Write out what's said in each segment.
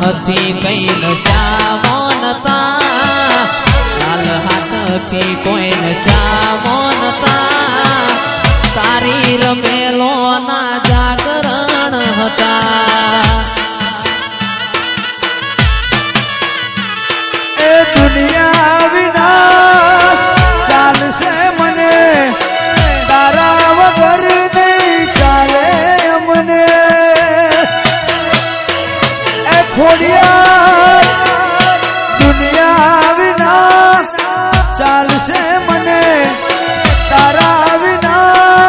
નથી કઈ નશા મોનતા લાલ હાથથી કોઈ નશા મોનતા તારી રમેલો ના જાગરણ હતા એ દુનિયા વિના ચાલશે મને તારા વગર નહીં ચાલે અમને એ ખોડિયાર દુનિયા વિના ચાલશે મને તારા વિના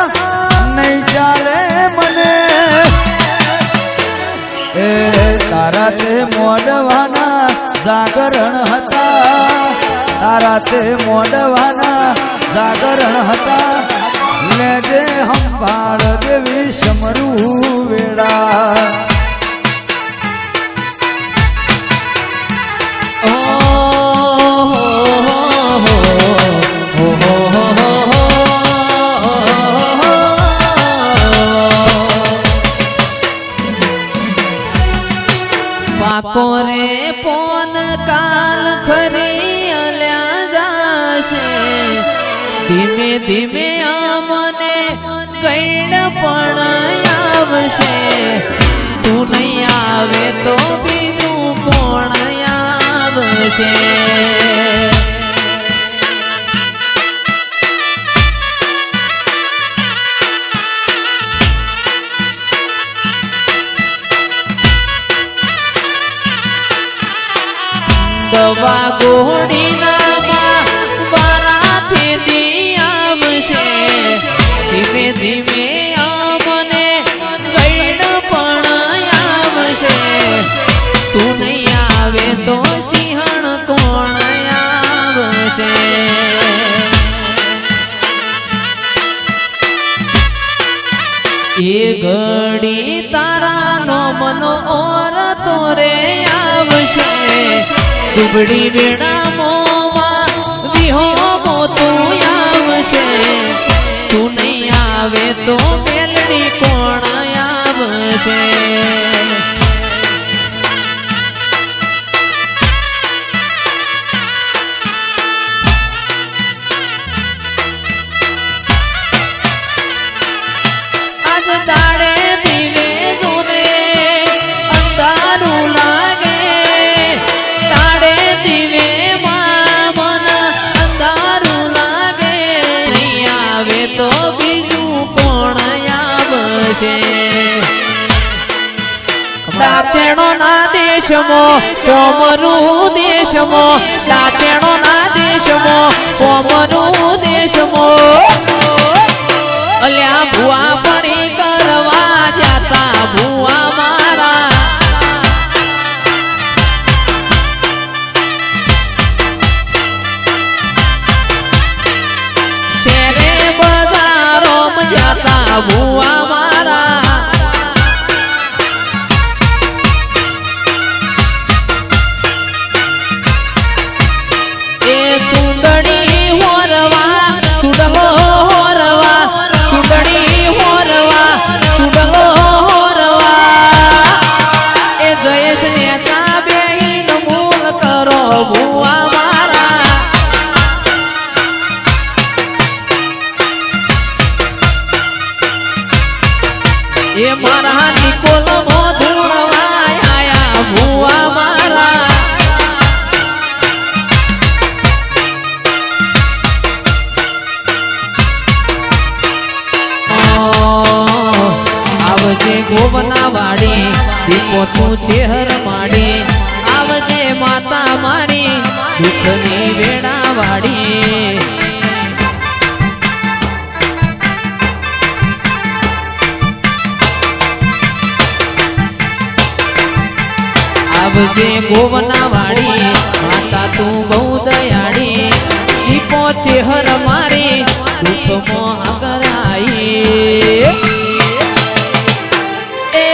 નહીં ચાલે મને એ તારા તે મોડવાના જાગરણ હતા તારા તે મોડવાના જાગરણ હતા લેજે હંભાળ દેવી સમરું વેળા પાકોરે પોન કાલ ખરી અલ્યા જાશે ધીમે ધીમે અમને કઈડ પણ આવશે તું નહીં આવે તો બીજું કોણ આવશે દવા ગોળીના બારાથી દી આવશે ધીમે ધીમે અમને કઈડ પણ આવશે તું નહીં આવે તો સિંહણ કોણ આવશે એ ઘડી તારાનો મનો ઓર તોરે આવશે દુબડી વેણા મોમાં વિહો મોતું આવશે તું નહીં આવે તો મેલડી કોણ આવશે આજ દાડે દીવે જોને અંધારું લાગે તો બીજું કોણ આવશે દાચેણો ના દેશમાં કોમરું દેશમાં દાચેણો ના દેશમાં કોમરું દેશમાં અલ્યા ભુવા પડી કરવા જાતા ભુવા મારા ભુવા મારા એ ચૂંદડી હોરવા ચૂડલો હોરવા ચૂંદડી હોરવા ચૂડલો હોરવા એ જયેશ ને ચા બેહીન મૂલ કરો ભુવા મારા એ મારા નિકોલ મો ધૂળવા આયા ભુવા મારા આવજે ગોવના વાડી દીપો તું ચેહર માડી આવજે માતા મારી દુઃખની વેડા વાડી આવજે ગોવના વાડી માતા તું બહુ દયાળી દીપો ચેહર મારી દુઃખમાં આગળ આવી એ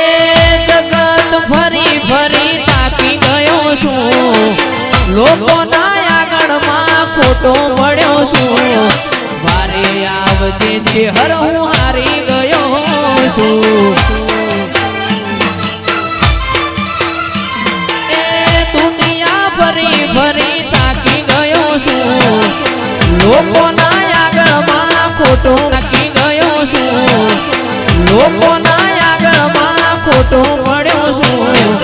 જગત ફરી ફરી તાકી ગયો છું લોકોના આગળમાં ખોટો પડ્યો છું વારે આવજે ચેહર હું હારી ગયો છું લોકોના આગળમાં ખોટો નાખી ગયો છું લોકોના આગળમાં ખોટો પડ્યો છું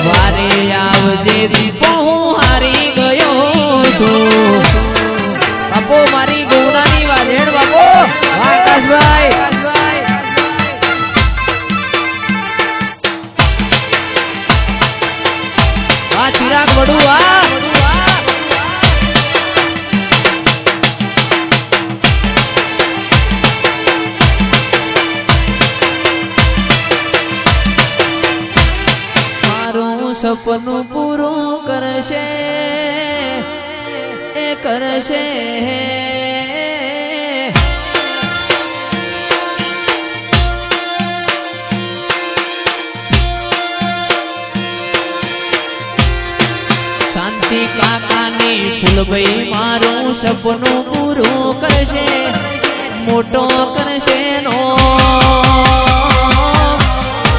વારે આવજે દીપો હું હારી ગયો છું બાપો મારી ગૌરાની વાજેડ બાપો આકાશભાઈ આ ચિરાગ વડું સપનું પૂરું કરશે એ કરશે શાંતિ કાકાની ફૂલભાઈ મારું સપનું પૂરું કરશે મોટો કરશે નો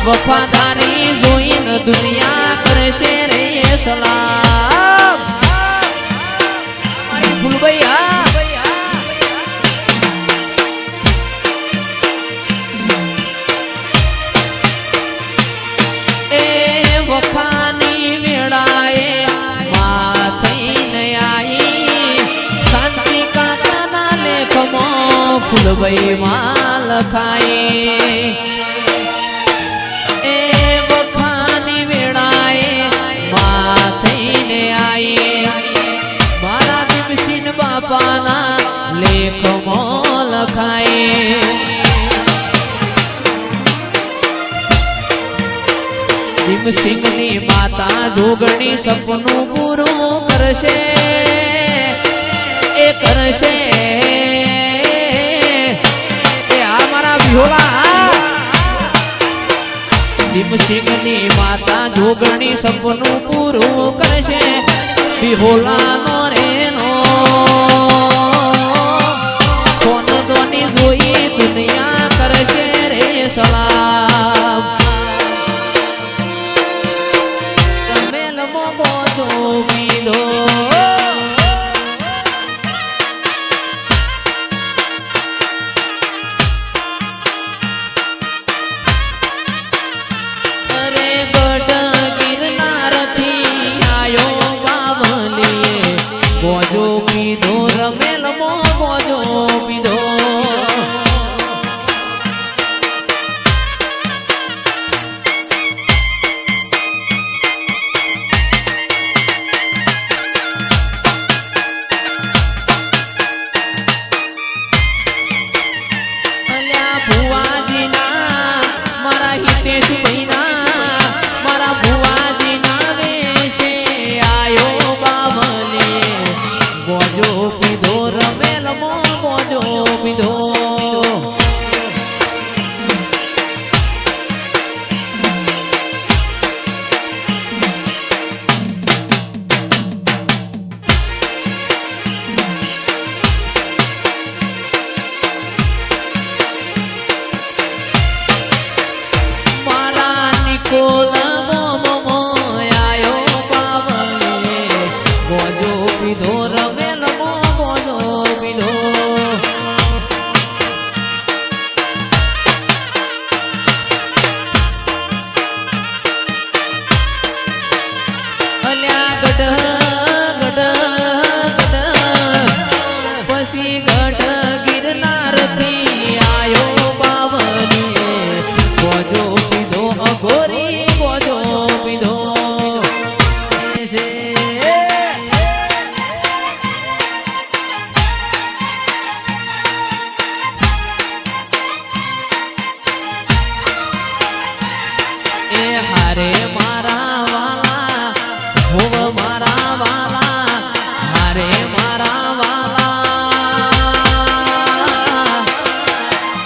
વફાદારી જોઈને દુનિયા કરશે રે સલામ મારી ફૂલભાઈ એ વફાની વેળાએ માથઈને આઈ શાંતિ કાકાના લેખમાં ફૂલભાઈ માં લખાય બાપાના લેખમાં લખાય ભીમસિંહની માતા જોગણી સપનું પૂરું કરશે એ કરશે એ આ મારા વિહોલા ભીમસિંહની માતા જોગણી સપનું પૂરું કરશે વિહોલાનો રેનો જોઈ દુનિયા કરશે રે સલામ મેલ મોગો જો બીધો અરે ગઢ ગિરનારથી આયો બાવલીએ ગોજો પીધો રમેલ મોગો પીધો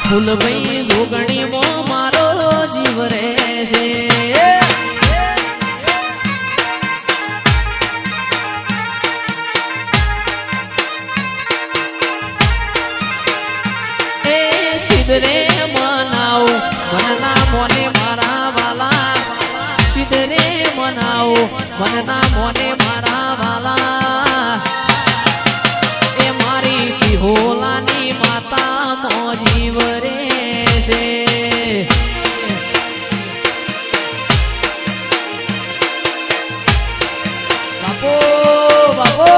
ફૂલભાઈ જોગણીમાં મારો જીવ રહેશે એ સિદ્ધરે મનાવ મનના મોને મારા વાલા સિદ્ધરે મનાવ મનના મોને મારા વાલા એ મારી છે. બાપો બાપો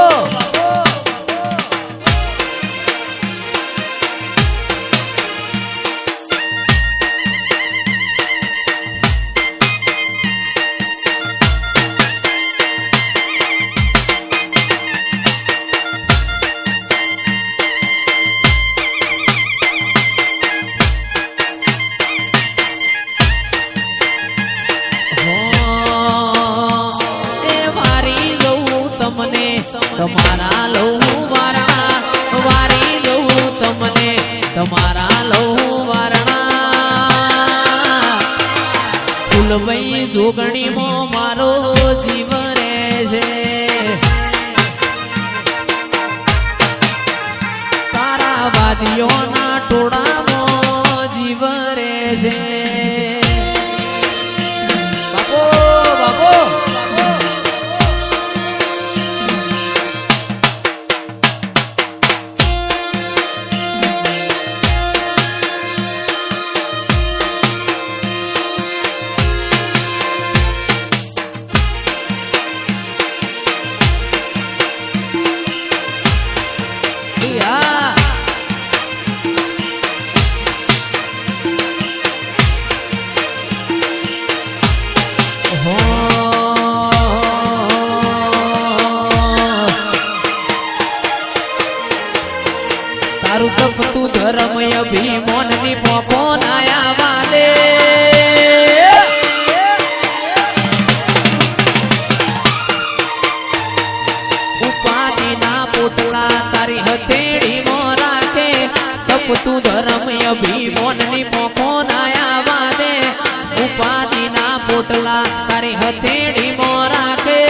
તમારા લઉં વારણા વારી લઉં તમને તમારા લઉં વારણા ફૂલભાઈ જોગણીમાં મારો જીવ રહે છે. તારા વાદીઓના ટોળામાં જીવ રહે છે. બાપો બાપો તારું તપતું ધર્મય ભીમોન ની પોખો નાયા વાલે ઉપાધિના પોટલા તારી હથેળી મો રાખે. તપતું ધર્મય ભીમોન ની પોખો નાયા વાલે ઉપાધિના પોટલા તારી હથેળી મો રાખે.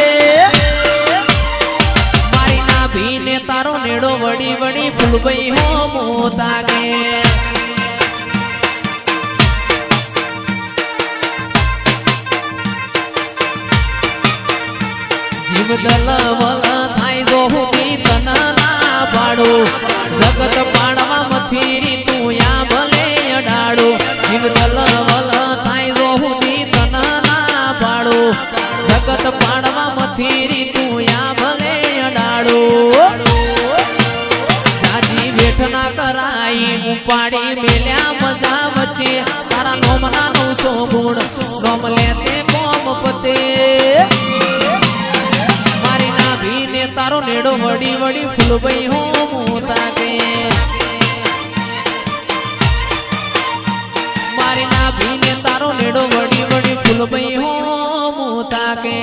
ભીને તારો નેડો વડી વડી ફૂલભાઈ હો મોતા કે જીવ દલ વલ થાય જો હું તન ના પાડો જગત પાડવા મથી તું યા ભલે અડાડો. જીવ દલ વલ થાય જો હું તન ના પાડો જગત પાડવા મથી તું યા ભલે અડાડો. જાજી વેઠ ના કરાઈ ઉપાડી મેલ્યા મજા વચ્ચે તારા નોમના 900 ગુણ નોમ લેતે કોમ પતે. મારી નાભીને તારો નેડો વડી વડી ફૂલભાઈ હો મોતા કે મારી નાભીને તારો નેડો વડી વડી ફૂલભાઈ હો મોતા કે